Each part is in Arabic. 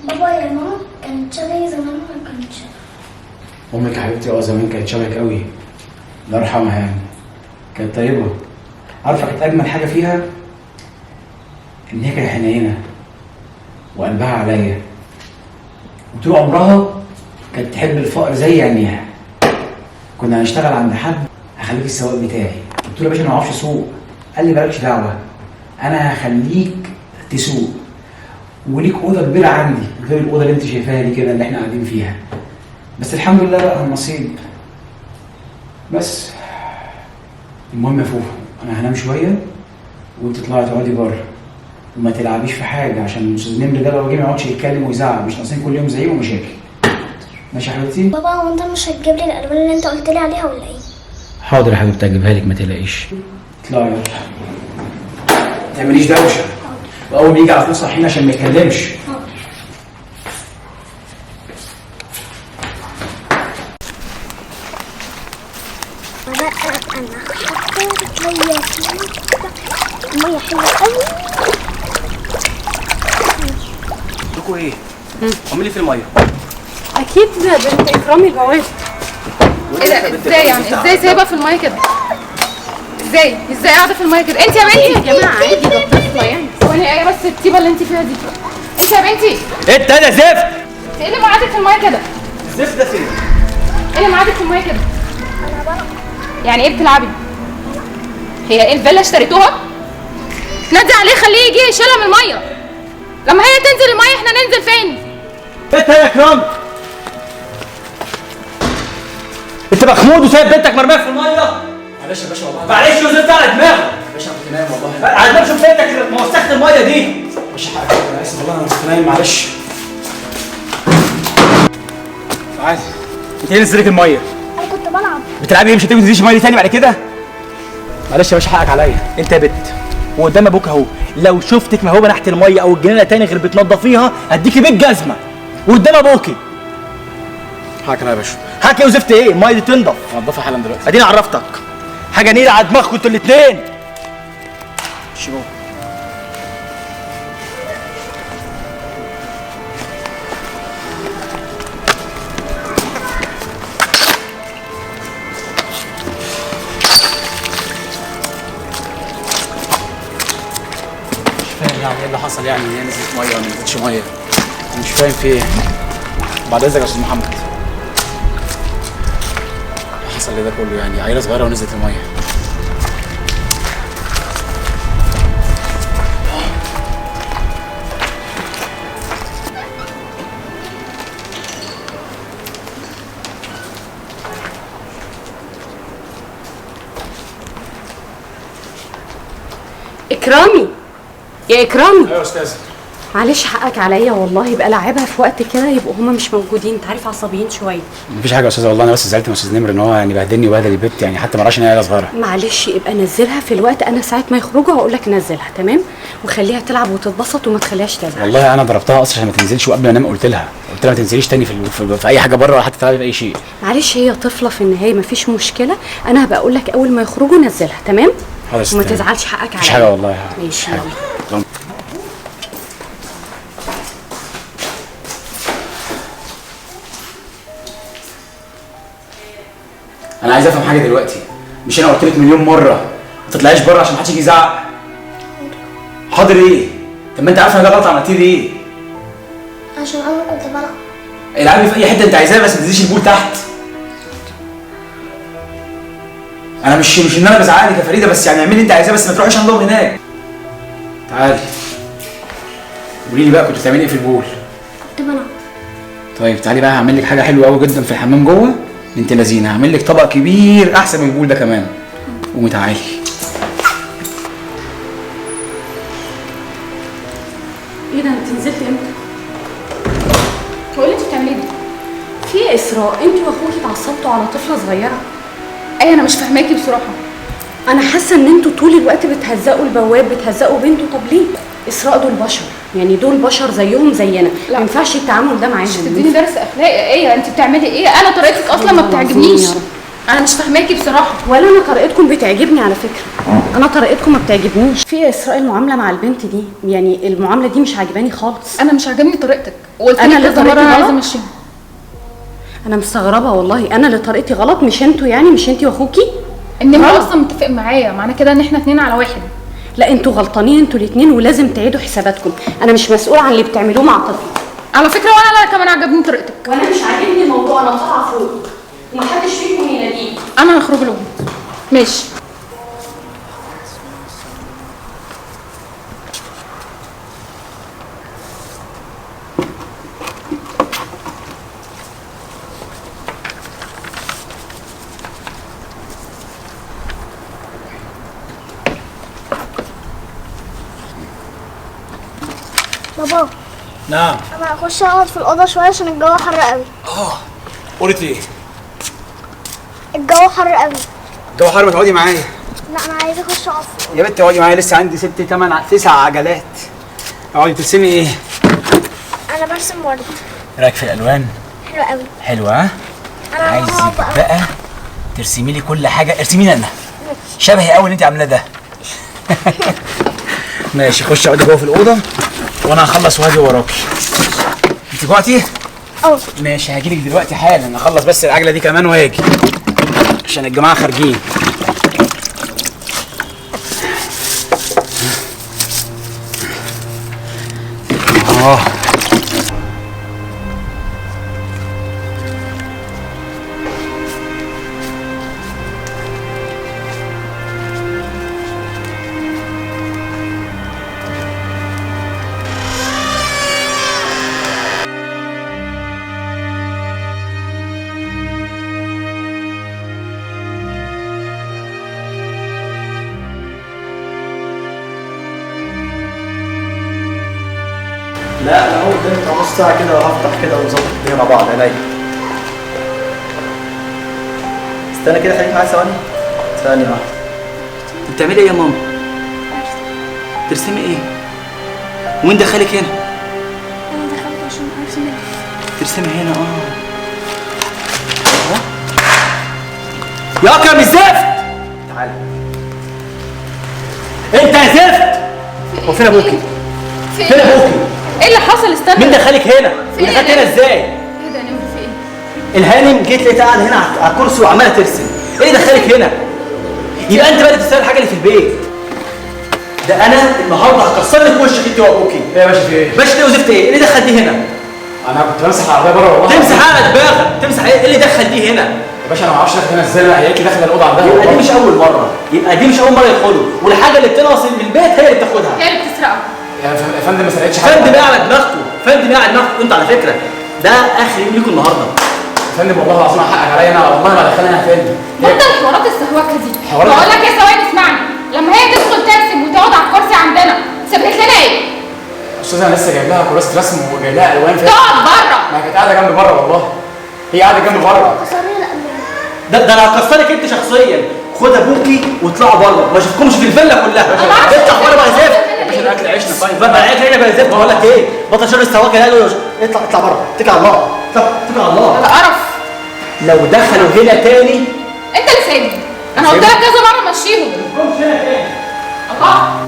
بابا يا ماما كانت شبهي زمان ولا كانت شبهي؟ امك يا حبيبتي زمان كانت شبهك قوي، الله يرحمها يعني. كانت طيبه. عارفه كانت اجمل حاجه فيها ان هي كانت حنينه وقلبها عليا، وطول عمرها كانت تحب الفقر زي عينيها. كنا هنشتغل عند حد، هخليك السواق بتاعي. قلت له يا باشا انا ما اعرفش اسوق. قال لي مالكش دعوه، انا هخليك تسوق وليك اوضه كبيره عندي غير الاوضه اللي انت شايفاها دي كده اللي احنا قاعدين فيها. بس الحمد لله بقى النصيب. بس المهم يا فوفو انا هنام شويه وانت تطلعي تقعدي بره وما تلعبيش في حاجه، عشان الاستاذ نمر ده لو جه ما يقعدش يتكلم ويزعق، مش ناقصين كل يوم زعيق ومشاكل. ماشي يا حبيبتي؟ بابا هو انت مش هتجيب لي الالوان اللي انت قلت لي عليها ولا ايه؟ حاضر يا حبيبتي هجيبها لك ما تقلقيش. اطلعي يلا ما تعمليش دوشه، واول ما يجي على طول صحينا عشان ما يتكلمش. بقى انا حطيت ليا الميه حلوه قوي. لكم ايه؟ عامل ايه في الميه؟ اكيد بنت اكرامي البواب. ايه ده؟ ازاي يعني؟ ازاي سايبها في الميه كده؟ ازاي قاعده في الميه كده؟ انت يا بنتي يا جماعه عادي ده طفله يعني. ثواني ايه بس الطيبه اللي انت فيها دي؟ انت يا بنتي انت انا زفت! ايه اللي معادك في الميه كده؟ الزفت ده فين؟ ايه اللي معادك في الميه كده؟ يعني ايه بتلعبي؟ هي ايه الفيلا اشتريتوها؟ نادي عليه خليه يجي يشيلها من الميه. لما هي تنزل الميه احنا ننزل فين؟ انت يا اكرام! انت مخمود وسايب بنتك مرميه في الميه؟ معلش يا باشا والله. معلش وزفت على دماغه! يا باشا انا كنت نايم والله. على دماغ شوف بنتك ما وسخت الميه دي! يا باشا حقك، انا اسف والله انا كنت نايم معلش. عادي. انت ايه نزلك الميه؟ انا كنت بلعب. بتلعبي ايه؟ مش هتيجي تنزليش الميه دي تاني بعد كده؟ معلش يا باشا حقك عليا، انت يا بت وقدام ابوك اهو، لو شفتك مهوبه ناحيه الميه او الجنينه تاني غير بتنضفيها هديكي بيت جزمه وقدام ابوكي. حقك عليا يا باشا. حكي وزفت ايه؟ الميه دي تنضف. هنضفها حالا دلوقتي. اديني عرفتك. حاجه نيله على دماغكم انتوا الاثنين. شو يعني ايه اللي حصل؟ يعني هي نزلت ميه ولا ما نزلتش ميه؟ مش فاهم في ايه. بعد اذنك يا استاذ محمد، حصل لي ده كله يعني عيله صغيره ونزلت الميه. اكرامي يا اكرامي. ايوه يا استاذ. معلش حقك عليا والله، يبقى لاعبها في وقت كده يبقوا هما مش موجودين، انت عارف عصبيين شويه. مفيش حاجه يا استاذ والله، انا بس زعلت من استاذ نمر ان هو يعني بهدلني وبهدل البت، يعني حتى ما راحش ان هي عيله صغيره. معلش يبقى نزلها في الوقت، انا ساعه ما يخرجوا هقول لك نزلها تمام، وخليها تلعب وتتبسط وما تخليهاش تزعل. والله انا ضربتها اصلا عشان ما تنزلش، وقبل ما انام قلت لها ما تنزليش تاني في اي حاجه بره ولا حتى تلعبي في اي شيء. معلش هي طفله في النهايه مفيش مشكله، انا هبقى اقول لك اول ما يخرجوا نزلها تمام. خلاص وما تزعلش حقك عليا. مفيش حاجه والله. ماشي يلا. انا عايز افهم حاجه دلوقتي. مش انا قلت لك مليون مره ما تطلعيش بره عشان ما حدش يجي يزعق؟ حاضر ايه؟ طب ما انت عارفه ان ده غلط عملتيه ليه؟ عشان انا كنت بلعب. العبي في اي حته انت عايزاها بس ما تنزليش البول تحت. انا مش ان انا بزعلك يا فريده، بس يعني اعملي اللي انت عايزاه بس ما تروحيش عندهم هناك. تعالي قولي لي بقى كنت بتعملي ايه في البول؟ كنت بلعب. طيب تعالي بقى هعمل لك حاجه حلوه قوي جدا في الحمام جوه. انت لذينه، هعمل لك طبق كبير احسن من البول ده كمان. قومي تعالي. ايه ده انت نزلت امتى؟ هو اللي انت بتعمليه ده؟ في ايه يا اسراء؟ انت واخوكي اتعصبتوا على طفله صغيره. ايه انا مش فاهماكي بصراحه. انا حاسه ان انتوا طول الوقت بتهزقوا البواب، بتهزقوا بنته. طب ليه؟ اسراء دول بشر، يعني دول بشر زيهم زينا، ما ينفعش التعامل ده معاهم. مش تديني درس اخلاقي. ايه انت بتعملي ايه؟ انا طريقتك اصلا ما بتعجبنيش. انا مش فاهماكي بصراحه. ولا انا طريقتكم بتعجبني على فكره، انا طريقتكم ما بتعجبنيش. في اسراء المعامله مع البنت دي، يعني المعامله دي مش عاجباني خالص. انا مش عاجبني طريقتك، وقلت أنا لك اللي كذا مره طريقتي انا عايزه غلط؟ امشيها. انا مستغربه والله، انا اللي طريقتي غلط مش انتوا، يعني مش انتي واخوكي. النمر اصلا متفق معايا، معنى كده ان احنا 2 على 1. لا انتوا غلطانين انتوا الاثنين، ولازم تعيدوا حساباتكم. انا مش مسؤول عن اللي بتعملوه مع طفل. على فكره وانا لا كمان عجبني طريقتك. وانا مش عاجبني الموضوع، انا طالعه فوق ومحدش فيكم يناديني. انا هخرج لهم. ماشي. بابا نعم. انا هخش اقعد في الاوضه شويه عشان الجو حر قوي. قلت ايه؟ الجو حر قوي. الجو حر، ما تقعدي معايا. لا انا عايزه اخش اقعد في الأوضة. يا بنت اقعدي معايا، لسه عندي 6 8 9 عجلات. اقعدي. ترسمي ايه؟ انا برسم ورد. رايك في الالوان؟ حلو قوي. حلوه ها؟ انا عايزك هقعد بقى. بقى ترسمي لي كل حاجه، ارسمي لي انا شبهي قوي اللي انت عاملاه ده. ماشي، خش اقعدي جوه في الاوضه وانا هخلص وهاجي وراكي. انت جوعتي؟ ماشي، هاجيلك دلوقتي حالا، اخلص بس العجله دي كمان وهاجي عشان الجماعه خارجين. لا انا هو قدامي نص ساعه كده وهفتح كده ونظبط الدنيا مع بعض. عينيا. استنى كده، خليك معايا ثواني. ثانية واحدة. انت بتعملي ايه يا ماما؟ ترسمي ايه؟ وين دخلك هنا؟ انا دخلت عشان ارسم. ترسمي هنا يا اكرم الزفت. تعالى. انت يا زفت. هو فين ابوكي؟ فين ابوكي؟ ايه اللي حصل؟ استنى. مين دخلك هنا؟ في إيه دخلت هنا ده؟ ازاي؟ ايه ده يا نمر؟ في ايه؟ الهانم جيت لقيتها قاعده هنا على الكرسي وعماله ترسم. ايه اللي دخلك هنا؟ يبقى انت بقى اللي تستاهل الحاجه اللي في البيت. ده انا النهارده هكسر لك وشك انت وابوكي. ايه يا باشا في ايه؟ باشا ليه وزفت ايه؟ ايه اللي دخل دي هنا؟ انا كنت بمسح العربيه بره والله. تمسح على دماغك، تمسح ايه؟ ايه اللي دخل دي هنا؟ يا باشا انا ما اعرفش داخل هنا ازاي، انا هي داخله الاوضه عندها. يبقى دي مش اول مره، يبقى دي مش اول مره يدخلوا، والحاجه اللي بتنقص من البيت هي اللي بتاخدها. هي اللي بتسرقها. يا فندم ما سرقتش حاجه. فندم ايه على دماغكم؟ فندم ايه على دماغكم انتوا على فكره؟ ده اخر يوم ليكم النهارده. يا فندم والله العظيم حقك عليا، انا والله ما دخلنا هنا. فين؟ بطل حوارات السهوكه دي. حوارات؟ بقول لك يا ثواني اسمعني، لما هي تدخل ترسم وتقعد على الكرسي عندنا سابت لنا ايه؟ استاذ انا لسه جايب لها كراسه رسم وجايب لها الوان فيها. تقعد بره. ما كانت قاعده جنبي بره والله. هي قاعده جنبي بره. كسرني لا ده انا هكسرك انت شخصيا. خد ابوكي واطلعوا بره، ما اشوفكمش في الفيلا كلها. اطلع بره بقى يا زفت. يا باشا الاكل عيشنا طيب. بقى الاكل هنا بقى زفت. بقول لك ايه؟ بطل شر السواكه ده. اطلع اطلع بره، اتكل على الله. اتكل على الله. ده قرف. لو دخلوا هنا تاني انت اللي سايبني. انا قلت لك كذا مره مشيهم. ما تجوش هنا تاني. الله.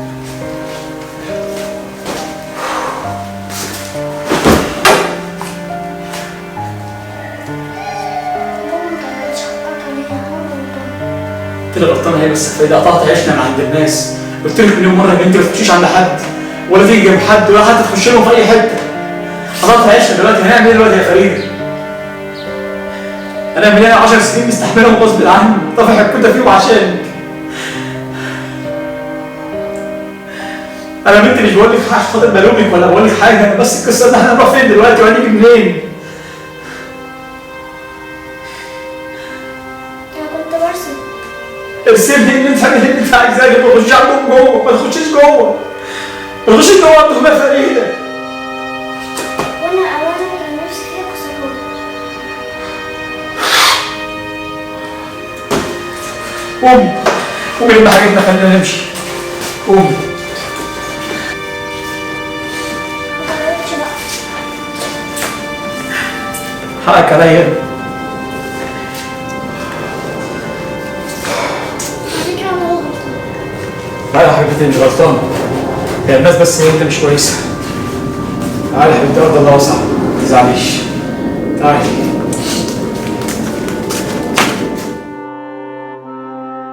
انت اللي غلطانه. هي بس فايده قطعت عيشنا من عند الناس. قلت لك مليون مره يا بنتي ما تخشيش عند حد ولا تيجي جنب حد ولا حتى تخش لهم في اي حته. قطعت عيشنا دلوقتي، هنعمل ايه دلوقتي يا فريده؟ انا من 10 سنين مستحملهم غصب عني، طافح الكوته فيهم عشانك. انا بنتي مش بقول لك عشان خاطر بلومك ولا بقول لك حاجه، انا بس القصه ان احنا هنروح فين دلوقتي وهنيجي منين؟ انا كنت برسم. ارسمني اللي انت عايزاه، ما تخشيش عندهم جوه، ما تخشيش جوه. ما تخشيش جوه عند اخويا فريده. وانا كان نفسي فيها كسرهولي. قومي قومي لما حاجتنا، خلينا نمشي. قومي. ما غيرتش بقى. حقك عليا. انت مش غلطانه، هي الناس بس هي انت مش كويسه. تعالي يا حبيبتي، ارض الله واسعه، ما تزعليش. تعالي.